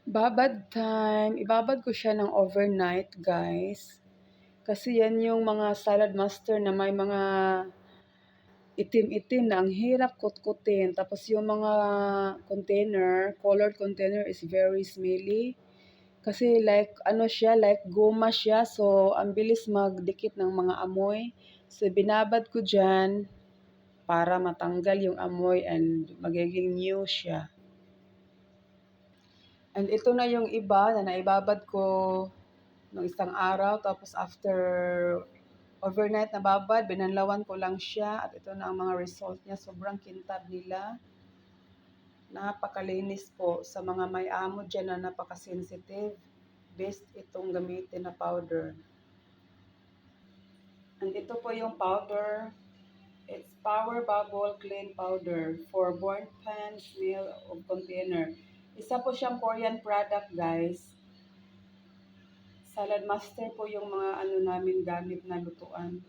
Babad time. Ibabad ko siya ng overnight, guys. Kasi yan yung mga salad master na may mga itim-itim na ang hirap kutkutin. Tapos yung mga container, colored container is very smelly. Kasi like ano siya, like goma siya. So, ang bilis magdikit ng mga amoy. So, binabad ko dyan para matanggal yung amoy and magiging new siya. And ito na yung iba na naibabad ko ng isang araw. Tapos after overnight na babad, binanlawan ko lang siya. At ito na ang mga result niya. Sobrang kintab nila. Napakalinis po sa mga may amo dyan na napaka-sensitive. Best itong gamitin na powder. And ito po yung powder. It's Power Bubble Clean Powder for burnt pan, smell of container. Isa po siyang Korean product, guys. Salad Master po yung mga ano namin gamit na lutuan.